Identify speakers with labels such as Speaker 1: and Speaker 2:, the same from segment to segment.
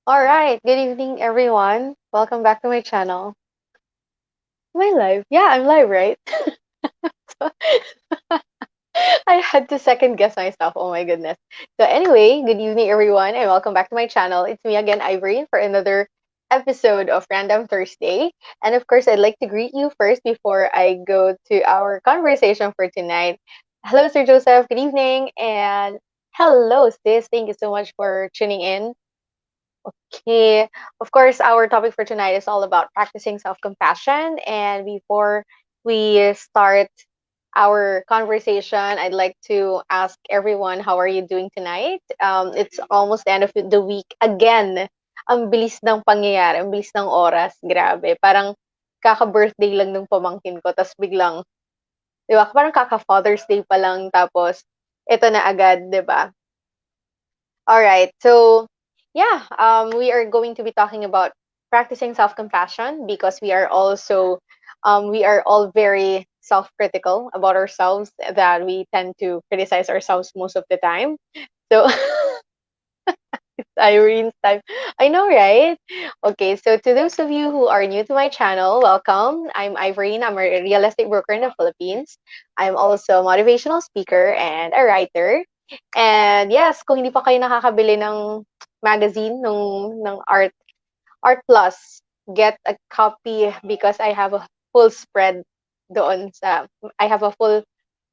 Speaker 1: All right. Good evening, everyone. Welcome back to my channel. Am I live? Yeah, I'm live, right? So, I had to second guess myself. Oh my goodness. So, anyway, good evening, everyone, and welcome back to my channel. It's me again, Ivory, for another episode of Random Thursday. And of course, I'd like to greet you first before I go to our conversation for tonight. Hello, Sir Joseph. Good evening. And hello, sis. Thank you so much for tuning in. Okay, of course, our topic for tonight is all about practicing self compassion. And before we start our conversation, I'd like to ask everyone, how are you doing tonight? It's almost the end of the week. Again, ang bilis ng pangyayari, ang bilis ng oras. Grabe. Parang kaka-birthday lang nung pamangkin ko, tapos biglang, di ba, parang kaka-Father's Day pa lang, tapos ito na agad, di ba? All right. So, yeah, we are going to be talking about practicing self-compassion because we are all very self-critical about ourselves that we tend to criticize ourselves most of the time. So, Irene's time. I know, right? Okay, so to those of you who are new to my channel, welcome. I'm Irene. I'm a real estate broker in the Philippines. I'm also a motivational speaker and a writer. And yes, kung hindi pa kayo nakakabili ng magazine ng Art Plus, get a copy because full spread doon sa I have a full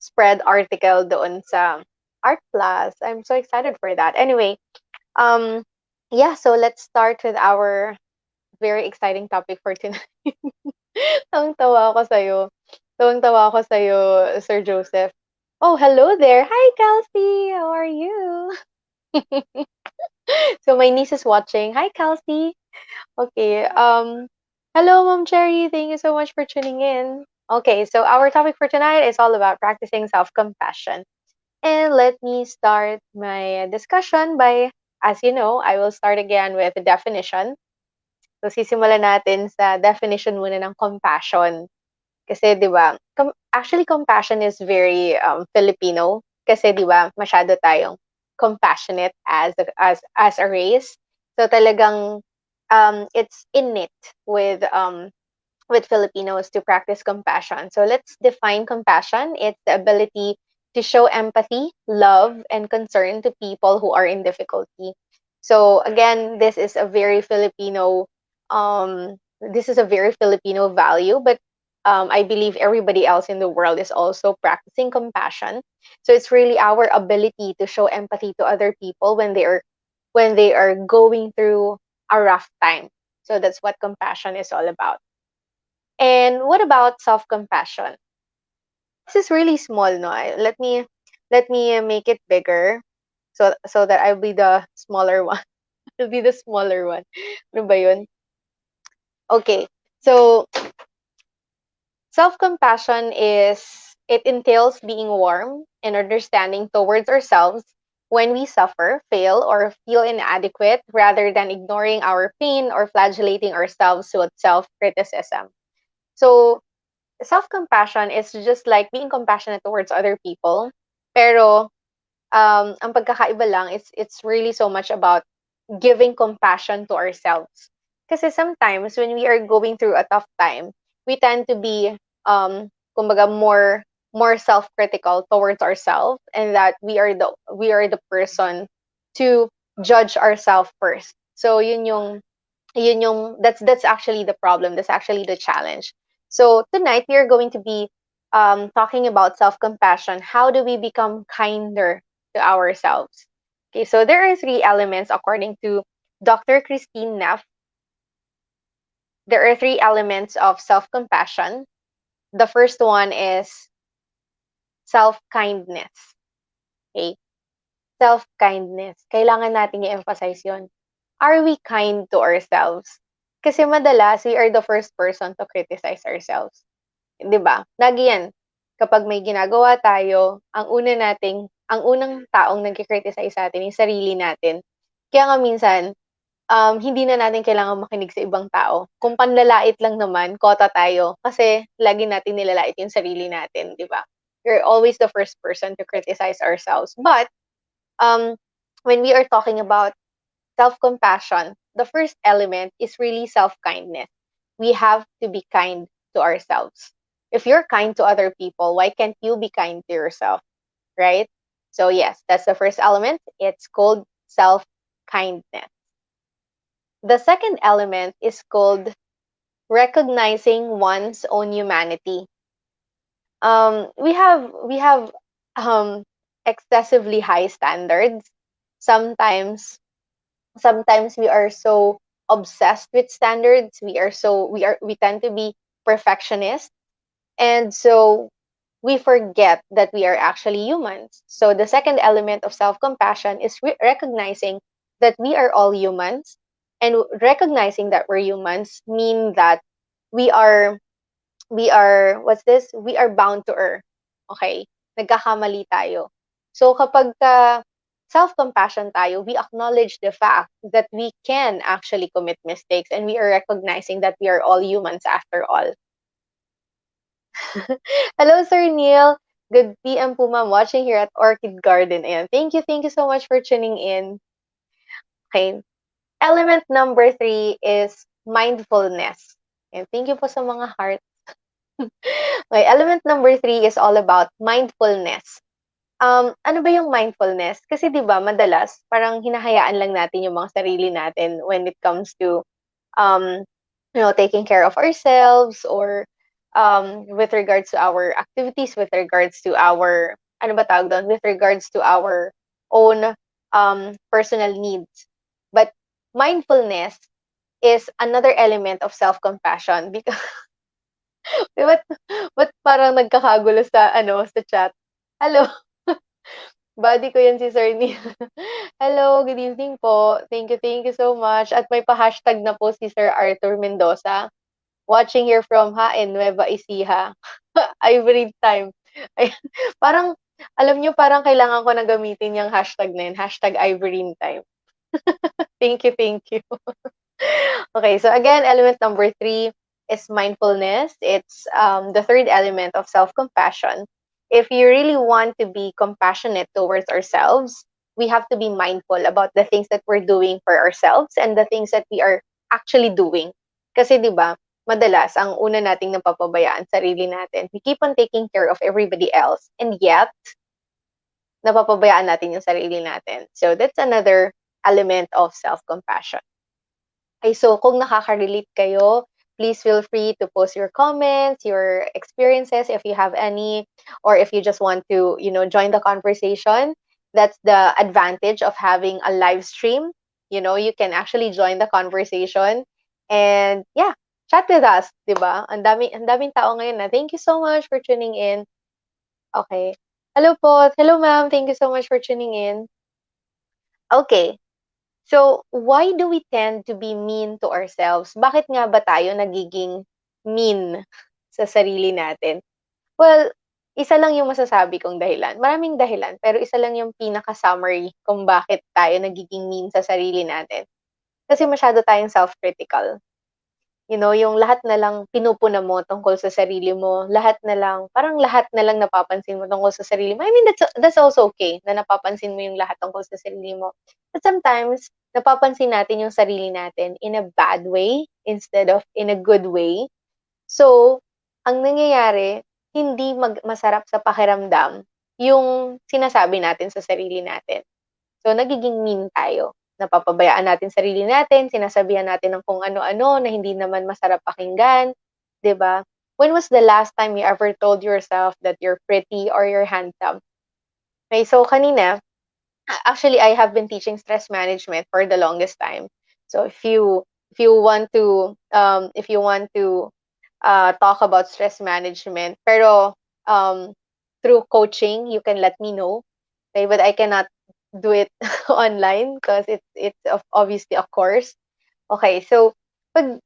Speaker 1: spread article doon sa Art Plus. I'm so excited for that. Anyway, um, yeah, so let's start with our very exciting topic for tonight. Tawang-tawa ako sa'yo. Tawang-tawa ako sa'yo, Sir Joseph. Oh, hello there. Hi, Kelsey. How are you? So my niece is watching. Hi, Kelsey. Okay. Hello, Mom Cherry. Thank you so much for tuning in. Okay, so our topic for tonight is all about practicing self-compassion. And let me start my discussion by, as you know, I will start again with the definition. So, sisimulan natin sa definition muna ng compassion. Kasi, di ba, actually, compassion is very Filipino. Kasi, di ba, masyado tayong compassionate as a race. So, talagang it's innate with Filipinos to practice compassion. So let's define compassion. It's the ability to show empathy, love, and concern to people who are in difficulty. So again, this is a very Filipino value, but I believe everybody else in the world is also practicing compassion. So it's really our ability to show empathy to other people when they are going through a rough time. So that's what compassion is all about. And what about self-compassion? This is really small, no? Let me make it bigger so that I'll be the smaller one. I'll be the smaller one. Ano ba yun? Okay. So self-compassion it entails being warm and understanding towards ourselves when we suffer, fail, or feel inadequate rather than ignoring our pain or flagellating ourselves with self-criticism. So self-compassion is just like being compassionate towards other people. Pero ang pagkakaiba lang it's really so much about giving compassion to ourselves. Kasi sometimes when we are going through a tough time, we tend to be kumbaga more self-critical towards ourselves and that we are the person to judge ourselves first. So that's actually the problem. That's actually the challenge. So tonight we are going to be talking about self-compassion. How do we become kinder to ourselves? Okay, so there are three elements according to Dr. Christine Neff. There are three elements of self-compassion. The first one is self-kindness. Okay, self-kindness. Kailangan natin i-emphasize yon. Are we kind to ourselves? Kasi madalas, we are the first person to criticize ourselves. 'Di ba? Lagi yan. Kapag may ginagawa tayo, ang unang taong nagki-criticize sa atin yung sarili natin. Kaya nga minsan, hindi na natin kailangang makinig sa ibang tao. Kung panlalait lang naman, kota tayo. Kasi lagi natin nilalait yung sarili natin, 'di ba? We're always the first person to criticize ourselves. But, um, when we are talking about self-compassion, the first element is really self-kindness. We have to be kind to ourselves. If you're kind to other people, why can't you be kind to yourself, right? So yes, that's the first element. It's called self-kindness. The second element is called recognizing one's own humanity. We have um excessively high standards. Sometimes sometimes we are so obsessed with standards. We tend to be perfectionists, and so we forget that we are actually humans. So the second element of self-compassion is recognizing that we are all humans, and recognizing that we're humans mean that we are what's this? We are bound to err. Okay? Nagkakamali tayo. So kapag self-compassion tayo, we acknowledge the fact that we can actually commit mistakes, and we are recognizing that we are all humans after all. Hello, Sir Neil. Good PM po, ma'am. Watching here at Orchid Garden. Ayan. Thank you so much for tuning in. Okay. Element number 3 is mindfulness. And thank you po sa mga heart. Okay, element number 3 is all about mindfulness. Ano ba yung mindfulness? Kasi 'di ba madalas parang hinahayaan lang natin yung mga sarili natin when it comes to um taking care of ourselves, or with regards to our activities, with regards to our ano ba tawag doon, with regards to our own personal needs. But mindfulness is another element of self-compassion because ba't ba't parang nagkakagulo sa sa chat? Hello, buddy ko 'yan si Sir Neil. Hello, good evening po. Thank you so much. At may pa-hashtag na po si Sir Arthur Mendoza. Watching here from Hain, Nueva Ecija. Ivory time. Ayan. Parang, alam nyo, parang kailangan ko na gamitin yung hashtag na yun. Hashtag Ivory time. Thank you, thank you. Okay, so again, element number 3 is mindfulness. It's the third element of self-compassion. If you really want to be compassionate towards ourselves, we have to be mindful about the things that we're doing for ourselves and the things that we are actually doing. Kasi 'di ba, madalas ang una nating napapabayaan sarili natin. We keep on taking care of everybody else, and yet napapabayaan natin yung sarili natin. So that's another element of self-compassion. Okay, so kung nakaka-relate kayo, please feel free to post your comments, your experiences if you have any, or if you just want to, join the conversation. That's the advantage of having a live stream. You can actually join the conversation, and yeah, chat with us, 'di ba? Ang daming tao ngayon na. Thank you so much for tuning in. Okay. Hello po. Hello, ma'am. Thank you so much for tuning in. Okay. So, why do we tend to be mean to ourselves? Bakit nga ba tayo nagiging mean sa sarili natin? Well, isa lang yung masasabi kong dahilan. Maraming dahilan, pero isa lang yung pinaka-summary kung bakit tayo nagiging mean sa sarili natin. Kasi masyado tayong self-critical. Yung lahat na lang pinupuna mo tungkol sa sarili mo, parang lahat na lang napapansin mo tungkol sa sarili mo. I mean, that's also okay na napapansin mo yung lahat tungkol sa sarili mo. But sometimes, napapansin natin yung sarili natin in a bad way instead of in a good way. So, ang nangyayari, hindi masarap sa pakiramdam yung sinasabi natin sa sarili natin. So, nagiging mean tayo. Napapabayaan natin sarili natin, sinasabihan natin ng kung ano-ano na hindi naman masarap pakinggan, 'di ba? When was the last time you ever told yourself that you're pretty or you're handsome? Okay, so kanina, actually I have been teaching stress management for the longest time. So if you want to talk about stress management, pero through coaching, you can let me know. Okay, but I cannot do it online because obviously a course. Okay, so pag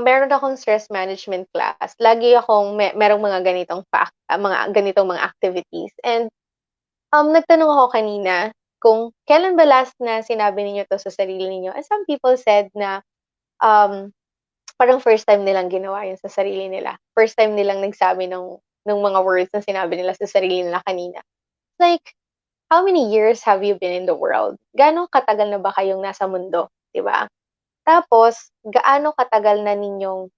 Speaker 1: meron akong stress management class, lagi akong merong mga ganitong mga ganitong mga activities. And nagtanong ako kanina kung kailan ba last na sinabi ninyo to sa sarili ninyo. And some people said na um, parang first time nilang ginawa yun sa sarili nila. First time nilang nagsabi ng mga words na sinabi nila sa sarili nila kanina. Like, how many years have you been in the world? Gano'ng katagal na ba kayong nasa mundo? 'di ba? Tapos, gaano katagal na ninyong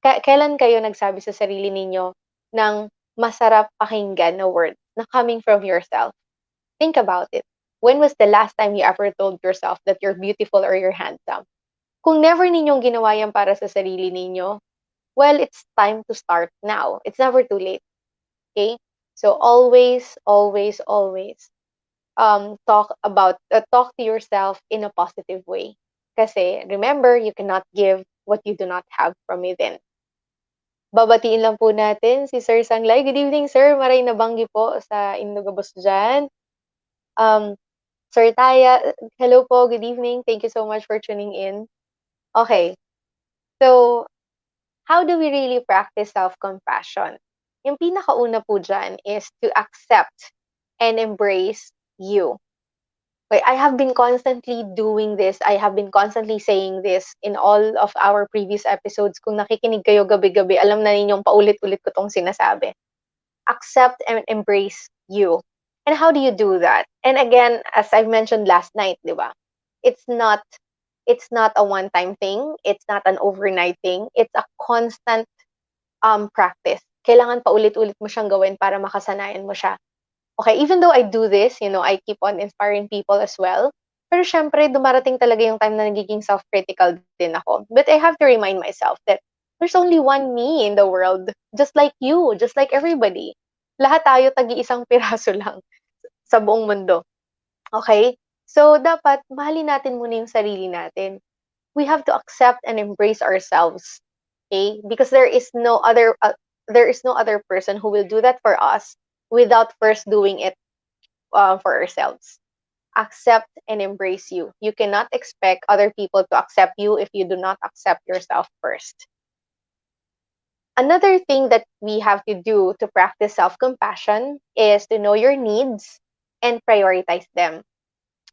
Speaker 1: kailan kayo nagsabi sa sarili ninyo ng masarap pakinggan na words na coming from yourself? Think about it. When was the last time you ever told yourself that you're beautiful or you're handsome? Kung never ninyong ginawa yan para sa sarili ninyo, well, it's time to start now. It's never too late. Okay? So always, always, always talk to yourself in a positive way. Kasi remember, you cannot give what you do not have from within. Babatiin lang po natin si Sir Sanglay. Good evening, sir. Maray nabanggi po sa Indogabos dyan. Sir Taya, hello po. Good evening. Thank you so much for tuning in. Okay. So, how do we really practice self-compassion? Yung pinakauna po dyan is to accept and embrace you. Okay, I have been constantly doing this. I have been constantly saying this in all of our previous episodes. Kung nakikinig kayo gabi-gabi, alam na ninyong paulit-ulit ko tong sinasabi. Accept and embrace you. And how do you do that? And again, as I've mentioned last night, di ba? It's not a one-time thing. It's not an overnight thing. It's a constant practice. Kailangan paulit-ulit mo siyang gawin para makasanayan mo siya. Okay, even though I do this, I keep on inspiring people as well. Pero syempre, dumarating talaga yung time na nagiging self-critical din ako. But I have to remind myself that there's only one me in the world. Just like you, just like everybody. Lahat tayo tagi-isang piraso lang sa buong mundo. Okay? So, dapat mahalin natin muna yung sarili natin. We have to accept and embrace ourselves. Okay? Because there is no other person who will do that for us without first doing it for ourselves. Accept and embrace you. You cannot expect other people to accept you if you do not accept yourself first. Another thing that we have to do to practice self-compassion is to know your needs and prioritize them.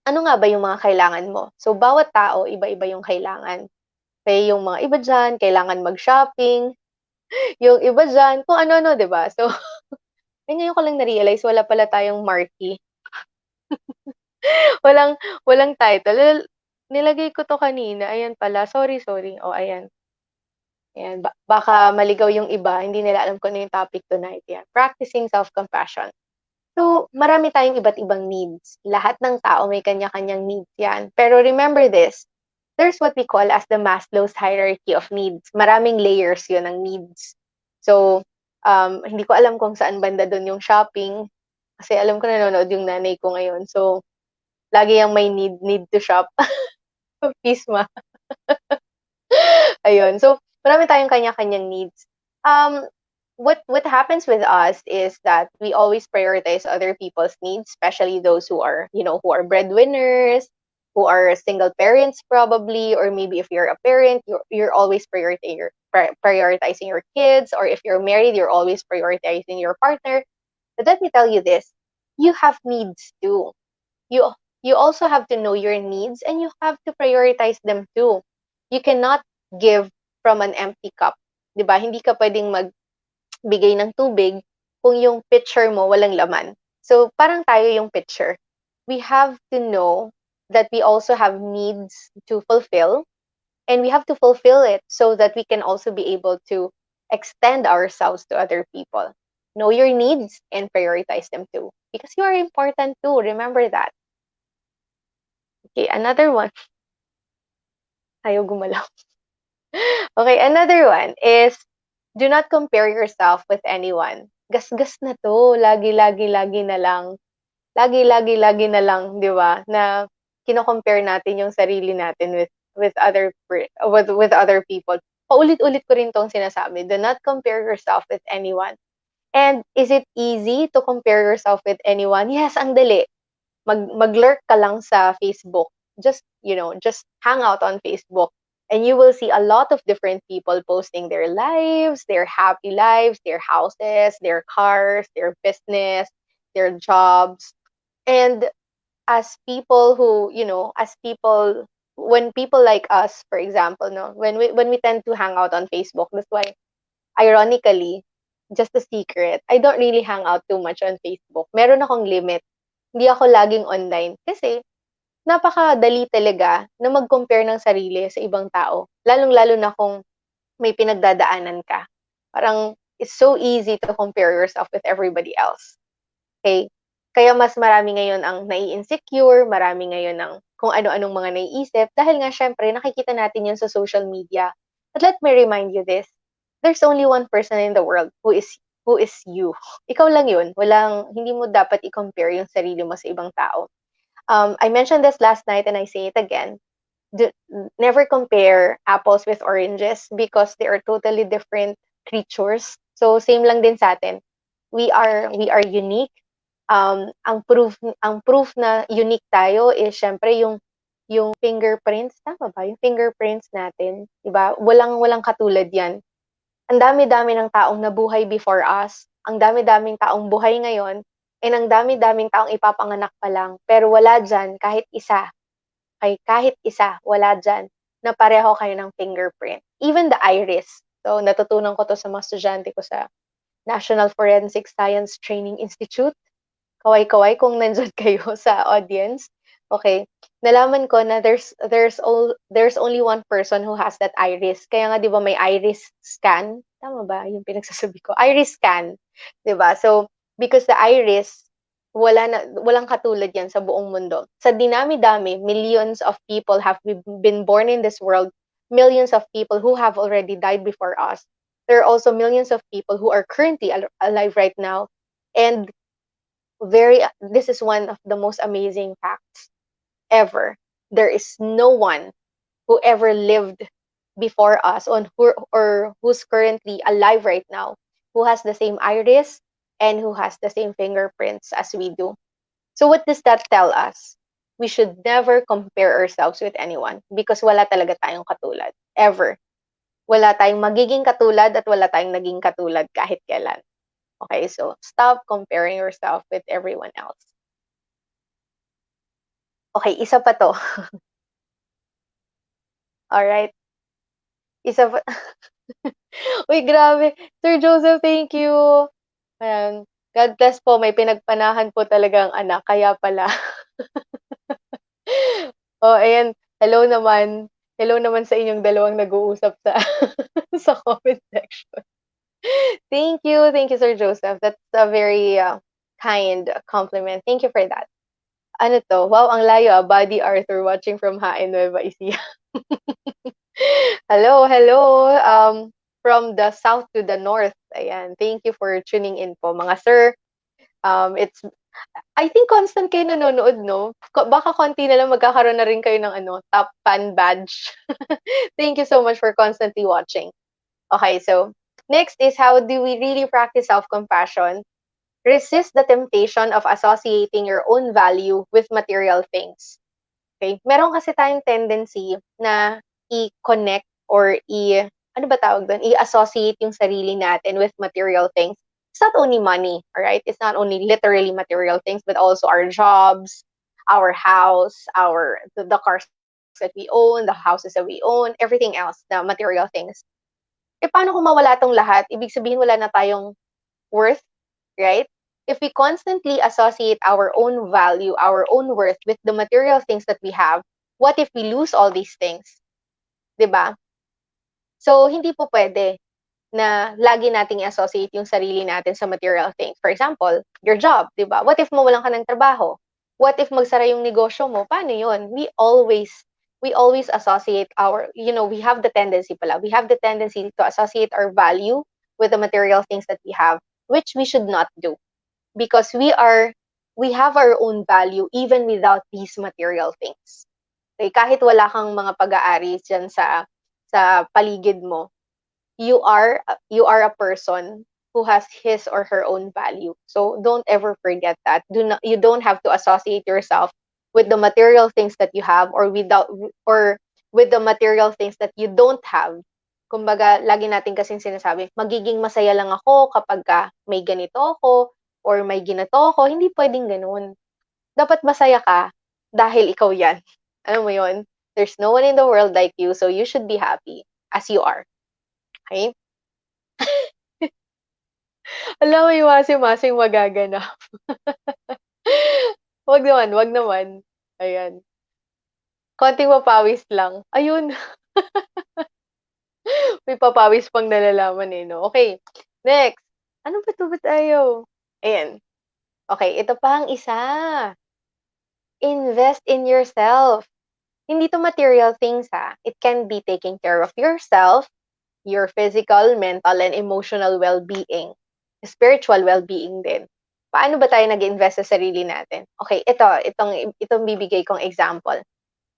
Speaker 1: Ano nga ba yung mga kailangan mo? So, bawat tao, iba-iba yung kailangan. Kaya yung mga iba dyan, kailangan mag-shopping. Yung iba dyan, kung ano-ano, di ba? So, ngayon ko lang na-realize, wala pala tayong marquee. Walang walang title. Nilagay ko 'to kanina, ayan pala. Sorry, sorry. Oh, ayan. Ayan, baka maligaw yung iba, hindi nila alam kung ano yung topic tonight. Yan, practicing self-compassion. So, marami tayong iba't ibang needs. Lahat ng tao may kanya-kanyang needs yan. Pero remember this, there's what we call as the Maslow's hierarchy of needs. Maraming layers yun ng needs. So, hindi ko alam kung saan banda doon yung shopping. Kasi alam ko nanonood yung nanay ko ngayon. So, lagi yang may need to shop. Pisma. Ayun. So, marami tayong kanya-kanyang needs. Um, what happens with us is that we always prioritize other people's needs, especially those who are breadwinners, who are single parents probably, or maybe if you're a parent, you're always prioritizing your kids, or if you're married, you're always prioritizing your partner. But let me tell you this, you have needs too. You you also have to know your needs and you have to prioritize them too. You cannot give from an empty cup. 'Di ba? Hindi ka pwedeng magbigay ng tubig kung yung pitcher mo walang laman. So, parang tayo yung pitcher. We have to know that we also have needs to fulfill and we have to fulfill it so that we can also be able to extend ourselves to other people. Know your needs and prioritize them too because you are important too. Remember that. Okay, another one. Ayaw gumalaw. Okay, another one is do not compare yourself with anyone. Gasgas na to. Lagi na lang. Lagi na lang, di ba? Na kino-compare natin yung sarili natin with other people. Paulit-ulit ko rin tong sinasabi. Do not compare yourself with anyone. And is it easy to compare yourself with anyone? Yes, ang dali. Mag-lurk ka lang sa Facebook. Just hang out on Facebook. And you will see a lot of different people posting their lives, their happy lives, their houses, their cars, their business, their jobs. And as people when people like us, for example, no, when we tend to hang out on Facebook, that's why, ironically, just a secret, I don't really hang out too much on Facebook. Meron akong limit. Hindi ako laging online kasi napakadali talaga na mag-compare ng sarili sa ibang tao. Lalong-lalo na kung may pinagdadaanan ka. Parang it's so easy to compare yourself with everybody else. Okay? Kaya mas marami ngayon ang nai-insecure, marami ngayon ang kung ano-anong mga naiisip dahil nga syempre nakikita natin yun sa social media. But let me remind you this, there's only one person in the world who is you. Ikaw lang yun. Hindi mo dapat i-compare yung sarili mo sa ibang tao. I mentioned this last night and I say it again. Do, never compare apples with oranges because they are totally different creatures. So same lang din sa atin. We are unique. Ang proof na unique tayo is syempre yung fingerprints, tama ba? Yung fingerprints natin, 'di ba? Walang katulad 'yan. Ang dami-dami ng taong nabuhay before us, ang dami-daming taong buhay ngayon, and ang dami-daming taong ipapanganak pa lang, pero wala diyan kahit isa, wala diyan na pareho kayo ng fingerprint. Even the iris. So natutunan ko 'to sa mga estudyante ko sa National Forensic Science Training Institute. Kaway-kaway kung nandiyan kayo sa audience. Okay. Nalaman ko na there's only one person who has that iris. Kaya nga 'di ba may iris scan? Tama ba yung pinagsasabi ko? Iris scan, 'di ba? So, because the iris walang katulad 'yan sa buong mundo. Sa dinami-dami, millions of people have been born in this world, millions of people who have already died before us. There are also millions of people who are currently alive right now, and this is one of the most amazing facts ever. There is no one who ever lived before us or who's currently alive right now who has the same iris and who has the same fingerprints as we do. So what does that tell us? We should never compare ourselves with anyone because wala talaga tayong katulad. Ever. Wala tayong magiging katulad at wala tayong naging katulad kahit kailan. Okay, so stop comparing yourself with everyone else. Okay, isa pa to. Alright. Isa pa. Uy, grabe. Sir Joseph, thank you. Ayan. God bless po. May pinagpanahan po talagang anak. Kaya pala. Oh, ayan. Hello naman. Hello naman sa inyong dalawang nag-uusap sa sa comment section. Thank you. Thank you, Sir Joseph. That's a very kind compliment. Thank you for that. Ano to? Wow, ang layo ah. Buddy Arthur watching from Hain, Nueva Ecija. Hello, hello. From the south to the north. Ayan. Thank you for tuning in po, mga sir. I think constant kayo nanonood, no? Baka konti na lang magkakaroon na rin kayo ng top fan badge. Thank you so much for constantly watching. Okay, so next is how do we really practice self-compassion? Resist the temptation of associating your own value with material things. Okay? Meron kasi tayong tendency na i-connect or ano ba tawag doon? I-associate yung sarili natin with material things. It's not only money, all right? It's not only literally material things, but also our jobs, our house, the cars that we own, the houses that we own, everything else, the material things. Paano kung mawala tong lahat? Ibig sabihin wala na tayong worth, right? If we constantly associate our own value, our own worth with the material things that we have, what if we lose all these things? 'Di ba? So, hindi po pwede na lagi nating i-associate yung sarili natin sa material things. For example, your job, 'di ba? What if mawalan ka ng trabaho? What if magsara yung negosyo mo? Paano 'yun? We always associate we have the tendency to associate our value with the material things that we have, which we should not do because we have our own value even without these material things. Okay, kahit wala kang mga pag-aari diyan sa paligid mo, you are a person who has his or her own value. So don't ever forget that. You don't have to associate yourself with the material things that you have or with the material things that you don't have. Kumbaga, lagi natin kasing sinasabi, magiging masaya lang ako kapag may ganito ako or may ginato ako. Hindi pwedeng ganun. Dapat masaya ka dahil ikaw yan. Alam mo yun? There's no one in the world like you, so you should be happy as you are. Okay? Alam mo yung magaganap. Wag naman, wag naman. Ayan. konting mapawis lang. Ayun, may papawis pang nalalaman eh, no? Okay, next. Ano ba 'to, ba't ayaw? Ayan. Okay, ito pa ang isa. Invest in yourself. Hindi to material things ha. It can be taking care of yourself, your physical, mental, and emotional well-being. Spiritual well-being din. Paano ba tayo nag-invest sa sarili natin? Okay, itong bibigay kong example.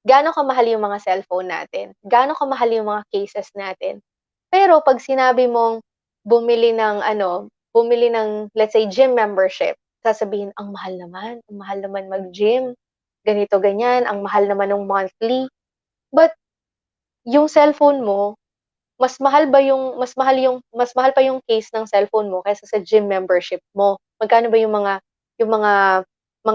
Speaker 1: Gaano kamahal yung mga cellphone natin? Gaano kamahal yung mga cases natin? Pero pag sinabi mong bumili ng, let's say, gym membership, sasabihin, ang mahal naman mag-gym, ganito, ganyan, ang mahal naman ng monthly. But, yung cellphone mo, mas mahal pa yung case ng cellphone mo kaysa sa gym membership mo. Magkano ba yung mga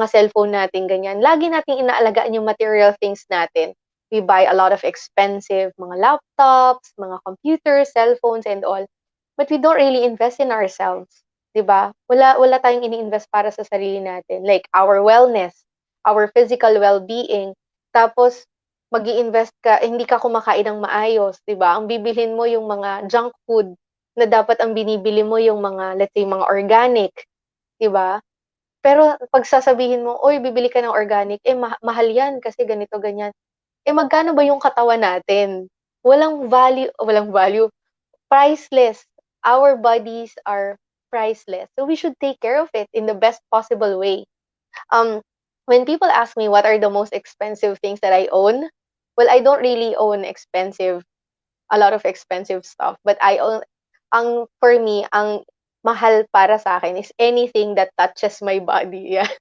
Speaker 1: cellphone natin ganyan? Lagi nating inaalagaan yung material things natin. We buy a lot of expensive mga laptops, mga computers, cellphones and all. But we don't really invest in ourselves, 'di ba? Wala tayong ini-invest para sa sarili natin, like our wellness, our physical well-being. Tapos mag-i-invest ka, hindi ka kumakain ng maayos, 'di ba? Ang bibilhin mo yung mga junk food na dapat ang binibili mo yung mga, let's say, mga organic, 'di ba? Pero pag sasabihin mo, "Uy, bibili ka ng organic, eh mahal 'yan kasi ganito, ganyan." Eh magkano ba yung katawan natin? Walang value, priceless. Our bodies are priceless. So we should take care of it in the best possible way. Um, when people ask me what are the most expensive things that I own, well, I don't really own a lot of expensive stuff, but I own, for me, ang mahal para sa akin is anything that touches my body. Yeah.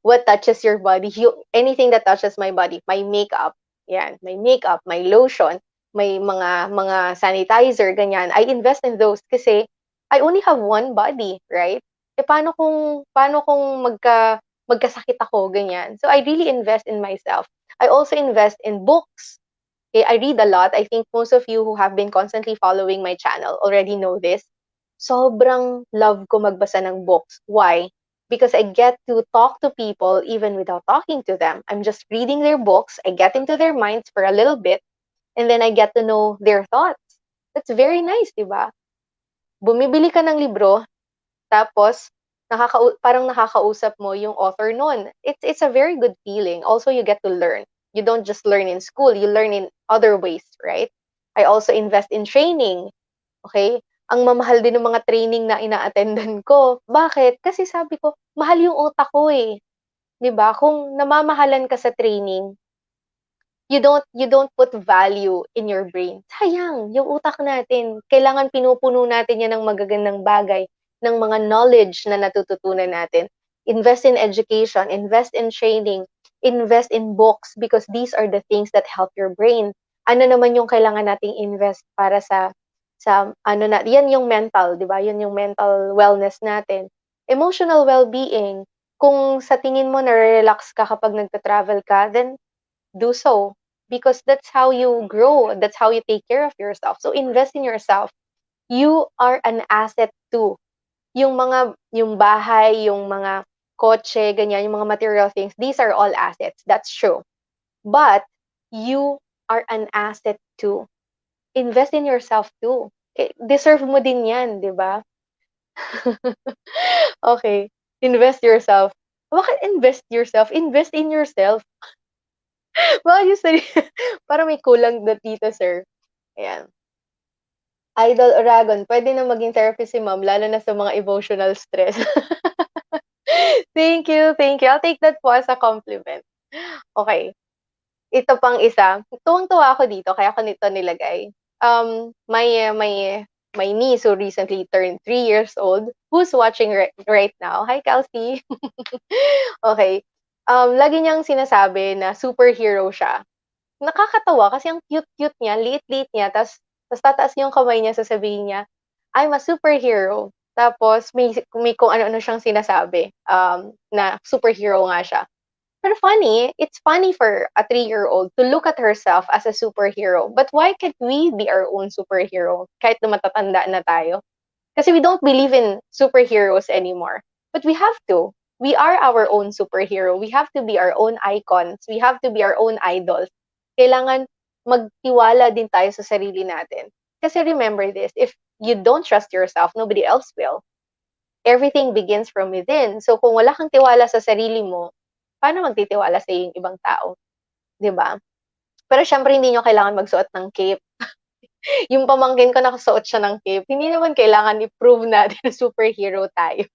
Speaker 1: What touches your body? Anything that touches my body, my makeup, yan, my makeup, my lotion, may mga sanitizer, ganyan. I invest in those kasi I only have one body, right? Eh paano kung magkasakit ako, ganyan. So I really invest in myself. I also invest in books. Okay, I read a lot. I think most of you who have been constantly following my channel already know this. Sobrang love ko magbasa ng books. Why? Because I get to talk to people even without talking to them. I'm just reading their books. I get into their minds for a little bit, and then I get to know their thoughts. That's very nice, di ba? Bumibili ka ng libro, tapos parang nakakausap mo yung author nun. It's a very good feeling. Also, you get to learn. You don't just learn in school, you learn in other ways, right? I also invest in training. Okay? Ang mamahal din ng mga training na ina-attendan ko. Bakit? Kasi sabi ko, mahal yung utak ko eh. 'Di ba? Kung namamahalan ka sa training, you don't put value in your brain. Sayang, yung utak natin, kailangan pinupuno natin yan ng magagandang bagay, ng mga knowledge na natututunan natin. Invest in education, invest in training, invest in books because these are the things that help your brain. Ano naman yung kailangan nating invest para sa ano na, yan yung mental, 'di ba? Yan yung mental wellness natin. Emotional well-being. Kung sa tingin mo na-relax ka kapag nagta-travel ka, then do so because that's how you grow, that's how you take care of yourself. So invest in yourself. You are an asset too. Yung bahay, yung mga kotse, ganyan, yung mga material things, these are all assets. That's true. But you are an asset too. Invest in yourself too. Okay, deserve mo din 'yan, 'di ba? Okay, invest yourself. Bakit invest yourself? Invest in yourself. Baka yung parang may kulang dito, sir. Ayan. Idol Oragon, pwede na maging therapist si ma'am, lalo na sa mga emotional stress. Thank you, thank you. I'll take that po as a compliment. Okay, ito pang isa. Tuwang-tuwa ako dito, kaya ko nito nilagay. My niece who recently turned 3 years old, who's watching right now. Hi, Kelsey. Okay. Lagi niyang sinasabi na superhero siya. Nakakatawa kasi ang cute-cute niya, liit-liit niya, tas tataas yung kamay niya, sasabihin niya, "I'm a superhero." Tapos may kung ano-ano siyang sinasabi, na superhero nga siya. Pero it's funny for a 3-year-old to look at herself as a superhero. But why can't we be our own superhero kahit na matatanda na tayo? Kasi we don't believe in superheroes anymore. But we have to. We are our own superhero. We have to be our own icons. We have to be our own idols. Kailangan magtiwala din tayo sa sarili natin. Kasi remember this, if you don't trust yourself, nobody else will. Everything begins from within. So kung wala kang tiwala sa sarili mo, paano magtitiwala sa yung ibang tao? 'Di ba? Pero syempre hindi niyo kailangan magsuot ng cape. Yung pamangkin ko nakasuot siya ng cape. Hindi naman kailangan i-prove natin na superhero tayo.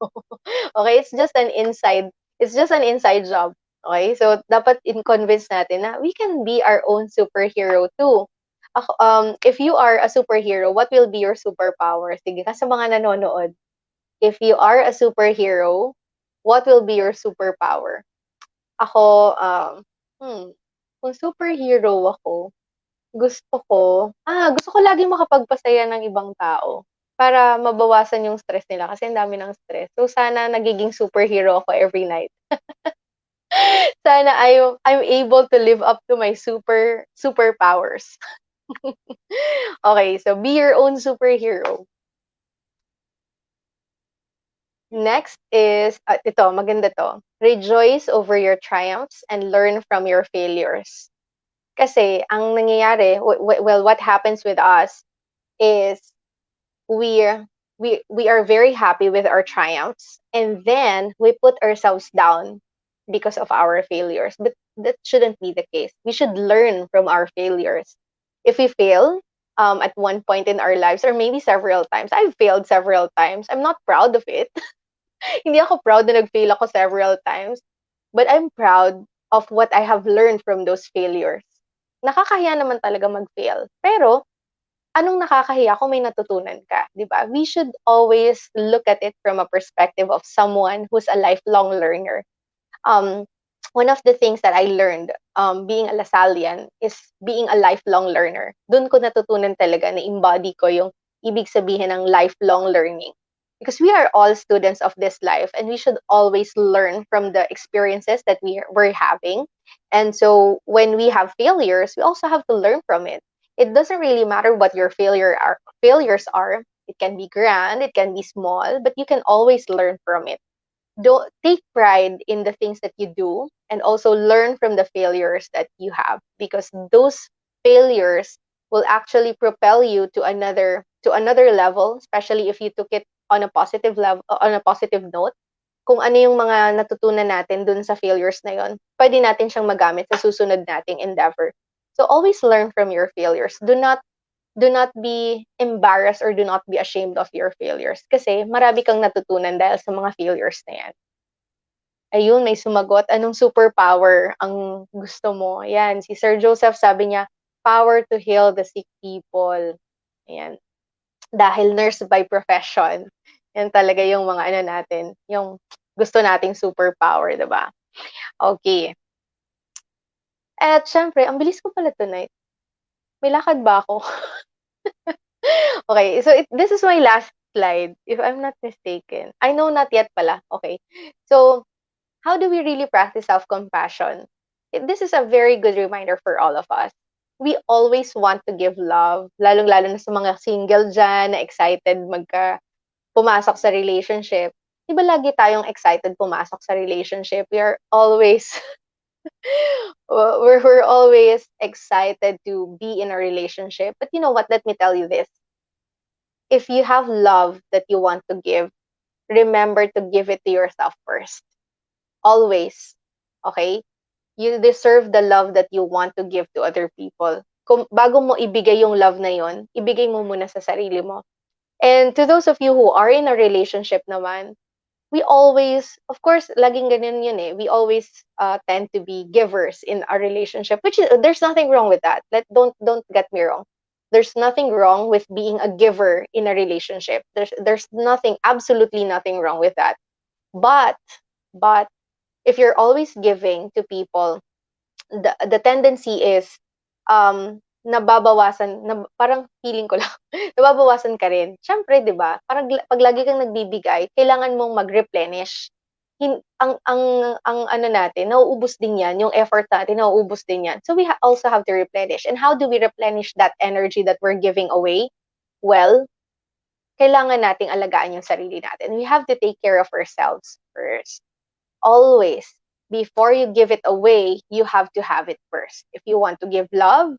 Speaker 1: Okay? It's just an inside job. Okay? So dapat in-convince natin na we can be our own superhero too. If you are a superhero, what will be your superpower? Sige ka sa mga nanonood. If you are a superhero, what will be your superpower? Ako, kung superhero ako, gusto ko laging makapagpasaya ng ibang tao para mabawasan yung stress nila kasi ang dami ng stress. So, sana nagiging superhero ako every night. Sana I'm able to live up to my superpowers. Okay, so be your own superhero. Next is, ito, maganda to. Rejoice over your triumphs and learn from your failures. Kasi, ang nangyayari, well, what happens with us is we we are very happy with our triumphs, and then we put ourselves down because of our failures. But that shouldn't be the case. We should learn from our failures. If we fail at one point in our lives, or maybe several times, I've failed several times. I'm not proud of it. Hindi ako proud na nag-fail ako several times, but I'm proud of what I have learned from those failures. Nakakahiya naman talaga mag-fail. Pero, anong nakakahiya kung may natutunan ka, di ba? We should always look at it from a perspective of someone who's a lifelong learner. Um, One of the things that I learned being a Lasallian is being a lifelong learner. Doon ko natutunan talaga na embody ko yung ibig sabihin ng lifelong learning. Because we are all students of this life and we should always learn from the experiences that we're having. And so when we have failures, we also have to learn from it. It doesn't really matter what your failures are. It can be grand, it can be small, but you can always learn from it. Don't take pride in the things that you do and also learn from the failures that you have, because those failures will actually propel you to another level, especially if you took it on a positive level, on a positive note. Kung ano yung mga natutunan natin dun sa failures na yon, pwede natin siyang magamit sa susunod nating endeavor. So always learn from your failures. Do not be embarrassed or do not be ashamed of your failures. Kasi marami kang natutunan dahil sa mga failures na yan. Ayun, may sumagot. Anong superpower ang gusto mo? Ayan, si Sir Joseph sabi niya, power to heal the sick people. Ayan. Dahil nurse by profession. Yan talaga yung mga ano natin, yung gusto nating superpower, diba? Okay. At syempre, ang bilis ko pala tonight. May lakad ba ako? Okay, so this is my last slide, if I'm not mistaken. I know not yet pala. Okay. So, how do we really practice self-compassion? This is a very good reminder for all of us. We always want to give love, lalong-lalo na sa mga single dyan, na excited pumasok sa relationship. Di ba lagi tayong excited pumasok sa relationship? We're always excited to be in a relationship. But you know what? Let me tell you this. If you have love that you want to give, remember to give it to yourself first. Always. Okay? You deserve the love that you want to give to other people. Kung bago mo ibigay yung love na yon, ibigay mo muna sa sarili mo. And to those of you who are in a relationship naman, we always, of course, laging ganyan yun eh. We always tend to be givers in our relationship, which is, there's nothing wrong with that. Don't get me wrong. There's nothing wrong with being a giver in a relationship. There's nothing, absolutely nothing wrong with that. But if you're always giving to people, the tendency is parang feeling ko lang, nababawasan ka rin. Siyempre, 'di ba? Parang pag lagi kang nagbibigay, kailangan mong mag-replenish. Ang ano natin, nauubos din 'yan, yung effort natin nauubos din 'yan. So we also have to replenish. And how do we replenish that energy that we're giving away? Well, kailangan nating alagaan yung sarili natin. We have to take care of ourselves first. Always. before you give it away, you have to have it first. If you want to give love,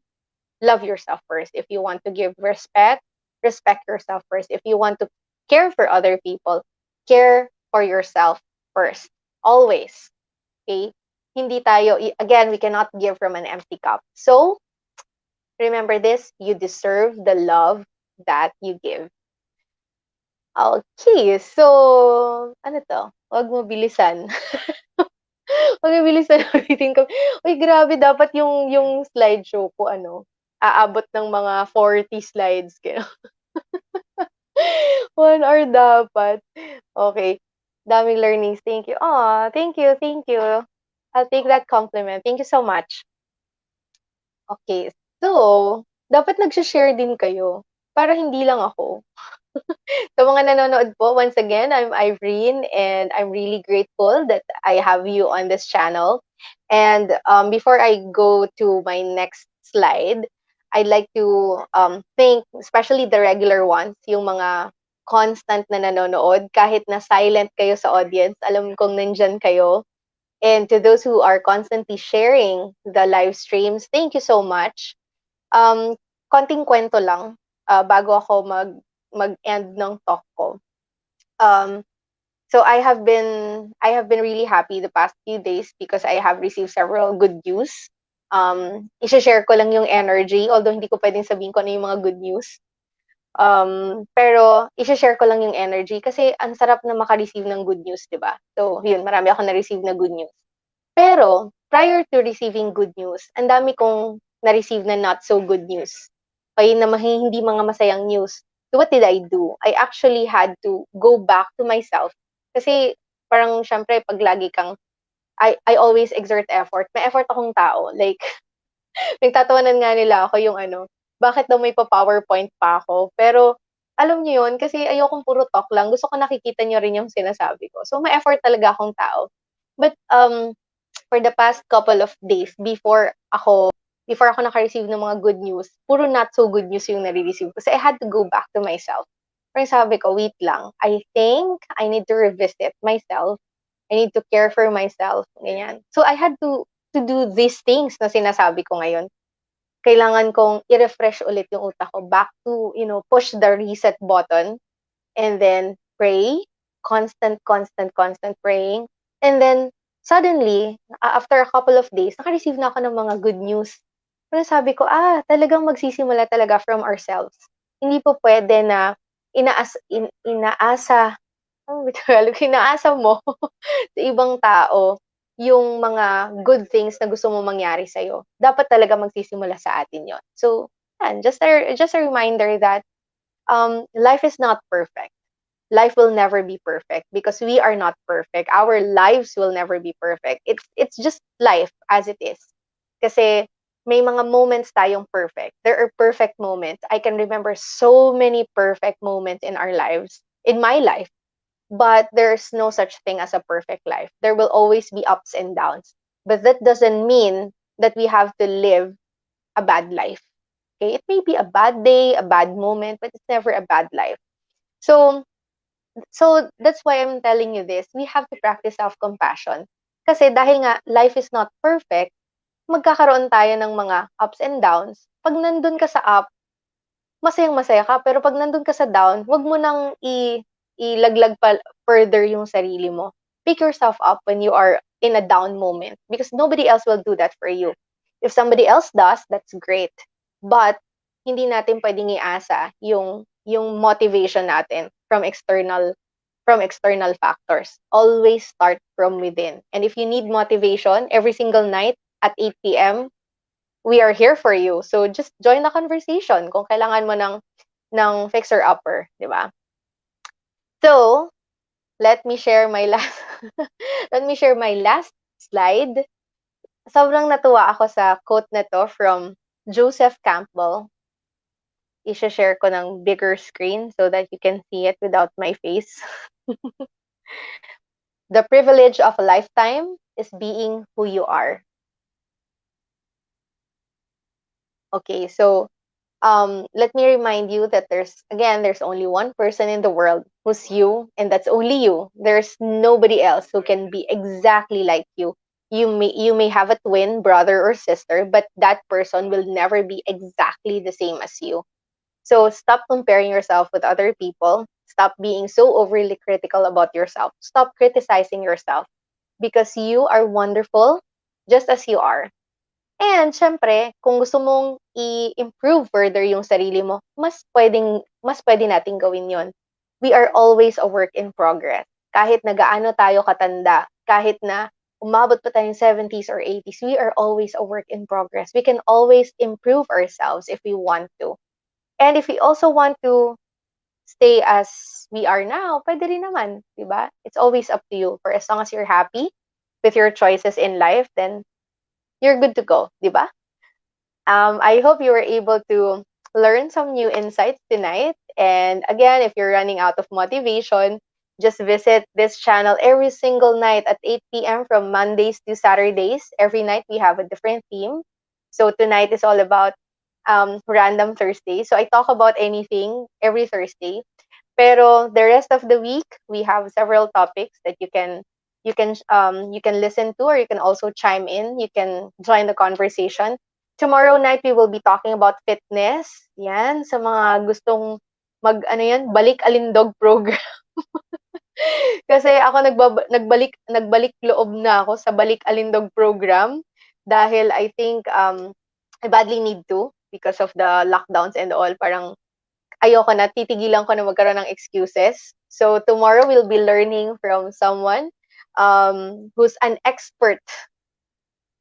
Speaker 1: love yourself first. If you want to give respect, respect yourself first. If you want to care for other people, care for yourself first. Always. Okay? Hindi tayo, again, we cannot give from an empty cup. So, remember this, you deserve the love that you give. Okay, so, ano to? Huwag mo bilisan. Huwag mo bilisan ulitin ko. Uy, grabe, dapat yung slideshow ko, aabot ng mga 40 slides. Kaya, 1 hour dapat. Okay. Daming learnings. Thank you. Aw, thank you, thank you. I'll take that compliment. Thank you so much. Okay. So, dapat nag-share din kayo para hindi lang ako. Sa mga nanonood po, once again, I'm Irene and I'm really grateful that I have you on this channel. And before I go to my next slide, I'd like to thank especially the regular ones, yung mga constant na nanonood, kahit na silent kayo sa audience, alam kong nandyan kayo. And to those who are constantly sharing the live streams, thank you so much. Konting kwento lang bago ako mag-end ng talk ko. Um, so I have been really happy the past few days because I have received several good news. I-share ko lang yung energy, although hindi ko pwedeng sabihin ko ano yung mga good news. Pero i-share ko lang yung energy kasi ang sarap na maka-receive ng good news, 'di ba? So, yun, marami ako na-receive na good news. Pero prior to receiving good news, ang dami kong na-receive na not so good news. Ay na hindi mga masayang news. So what did I do? I actually had to go back to myself. Kasi parang syempre pag lagi kang I always exert effort. May effort akong tao. Like nagtatawanan nga nila ako yung bakit daw may pa-PowerPoint pa ako. Pero alam niyo yun, kasi ayokong puro talk lang. Gusto ko nakikita niyo rin yung sinasabi ko. So may effort talaga akong tao. But for the past couple of days before ako naka-receive ng mga good news, puro not so good news yung nare-receive ko. So I had to go back to myself. Pero sabi ko, wait lang. I think I need to revisit myself. I need to care for myself. Ganyan. So I had to do these things na sinasabi ko ngayon. Kailangan kong i-refresh ulit yung utak ko back to, push the reset button and then pray, constant praying. And then, suddenly, after a couple of days, naka-receive na ako ng mga good news. Pero sabi ko, talagang magsisimula talaga from ourselves. Hindi po pwede na inaasa, inaasa mo sa ibang tao yung mga good things na gusto mo mangyari sa'yo. Dapat talaga magsisimula sa atin yon. So, yan, just a reminder that life is not perfect. Life will never be perfect because we are not perfect. Our lives will never be perfect. It's just life as it is. Kasi may mga moments tayong perfect. There are perfect moments. I can remember so many perfect moments in our lives, in my life. But there's no such thing as a perfect life. There will always be ups and downs. But that doesn't mean that we have to live a bad life. Okay? It may be a bad day, a bad moment, but it's never a bad life. So that's why I'm telling you this. We have to practice self-compassion. Kasi dahil nga life is not perfect, magkakaroon tayo ng mga ups and downs. Pag nandun ka sa up, masayang-masaya ka. Pero pag nandun ka sa down, wag mo nang ilaglag pa further yung sarili mo. Pick yourself up when you are in a down moment because nobody else will do that for you. If somebody else does, that's great. But hindi natin pwedeng iasa yung motivation natin from external factors. Always start from within. And if you need motivation every single night at 8 p.m., we are here for you. So just join the conversation kung kailangan mo ng fixer-upper, di ba? So, let me share my last slide. Sobrang natuwa ako sa quote na to from Joseph Campbell. I-share ko ng bigger screen so that you can see it without my face. The privilege of a lifetime is being who you are. Okay, so let me remind you that there's only one person in the world who's you, and that's only you. There's nobody else who can be exactly like you. You may have a twin brother or sister, but that person will never be exactly the same as you. So stop comparing yourself with other people. Stop being so overly critical about yourself. Stop criticizing yourself because you are wonderful just as you are. And syempre, kung gusto mong i-improve further yung sarili mo, mas pwede nating gawin yon. We are always a work in progress. Kahit na gaano tayo katanda, kahit na umabot pa tayong 70s or 80s, we are always a work in progress. We can always improve ourselves if we want to. And if we also want to stay as we are now, pwede rin naman, di ba? It's always up to you. For as long as you're happy with your choices in life, then you're good to go, di ba? I hope you were able to learn some new insights tonight. And again, if you're running out of motivation, just visit this channel every single night at 8 p.m. from Mondays to Saturdays. Every night we have a different theme. So tonight is all about Random Thursday. So I talk about anything every Thursday. Pero the rest of the week, we have several topics that you can listen to, or you can also chime in. You can join the conversation. Tomorrow night we will be talking about fitness. Yan, sa mga gustong balik alindog program. Kasi ako nagbalik loob na ako sa balik alindog program dahil I think I badly need to because of the lockdowns and all. Parang ayoko na, titigilan ko na magkaroon ng excuses. So tomorrow we'll be learning from someone who's an expert.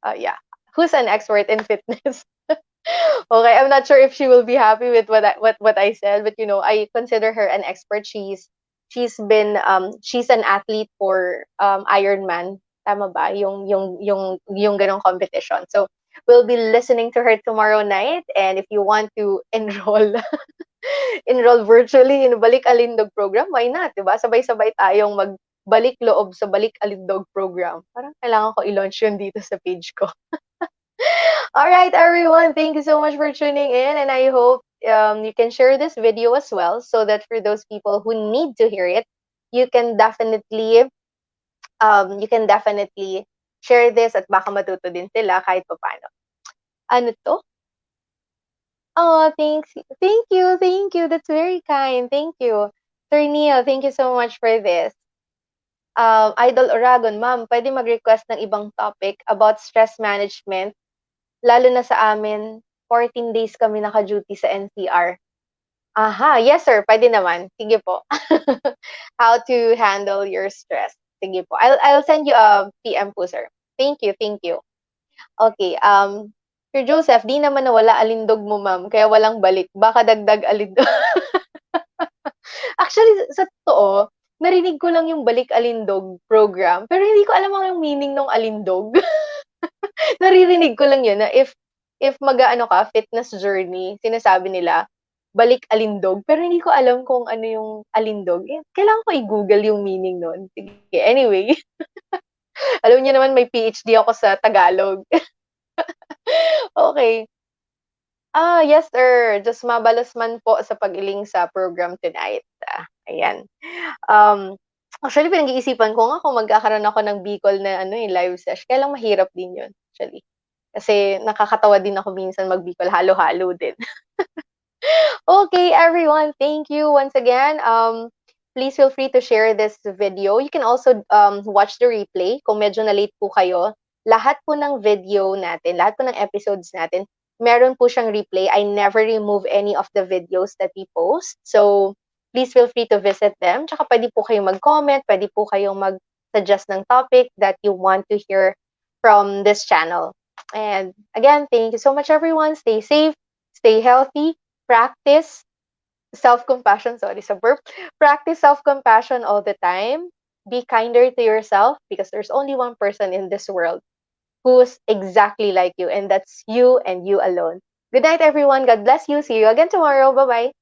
Speaker 1: Yeah, who's an expert in fitness. Okay, I'm not sure if she will be happy with what I said, but I consider her an expert. She's an athlete for Ironman. Tama ba? Yung ganong competition. So we'll be listening to her tomorrow night, and if you want to enroll virtually in Balik Alindog program, why not? 'Di ba? Sabay-sabay tayong magbalik loob sa Balik Alindog program. Parang kailangan ko i-launch yun dito sa page ko. All right, everyone. Thank you so much for tuning in, and I hope you can share this video as well, so that for those people who need to hear it, you can definitely share this at baka matuto din sila kahit papaano. Ano to? Oh, thanks. Thank you. That's very kind. Thank you. Sir Neil, thank you so much for this. Idol Oragon, ma'am, pwede mag-request ng ibang topic about stress management, lalo na sa amin, 14 days kami naka-duty sa NCR. Aha, yes sir, pwede naman. Sige po. How to handle your stress. Sige po. I'll send you a PM po, sir. Thank you, thank you. Okay, Sir Joseph, di naman nawala alindog mo, ma'am, kaya walang balik. Baka dagdag alindog. Actually, sa totoo, narinig ko lang yung balik alindog program, pero hindi ko alam ang meaning ng alindog. Naririnig ko lang yun na if mag-aano ka, fitness journey, sinasabi nila, balik alindog. Pero hindi ko alam kung ano yung alindog. Eh, kailangan ko i-google yung meaning nun. Sige, anyway. Alam niyo naman may PhD ako sa Tagalog. Okay. Yes sir. Just mabalas man po sa pag-iling sa program tonight. Ayan. Actually, pinag-iisipan ko nga kung magkakaroon ako ng Bicol na live sesh. Kaya lang mahirap din yun, actually. Kasi nakakatawa din ako minsan mag-Bicol. Halo-halo din. Okay, everyone. Thank you once again. Please feel free to share this video. You can also watch the replay kung medyo na-late po kayo. Lahat po ng video natin, lahat po ng episodes natin, meron po siyang replay. I never remove any of the videos that we post. So, please feel free to visit them. Tsaka pwede po kayong mag-comment, pwede po kayong mag-suggest ng topic that you want to hear from this channel. And again, thank you so much, everyone. Stay safe, stay healthy, practice self-compassion. Sorry sa burp. Practice self-compassion all the time. Be kinder to yourself because there's only one person in this world who's exactly like you, and that's you and you alone. Good night, everyone. God bless you. See you again tomorrow. Bye-bye.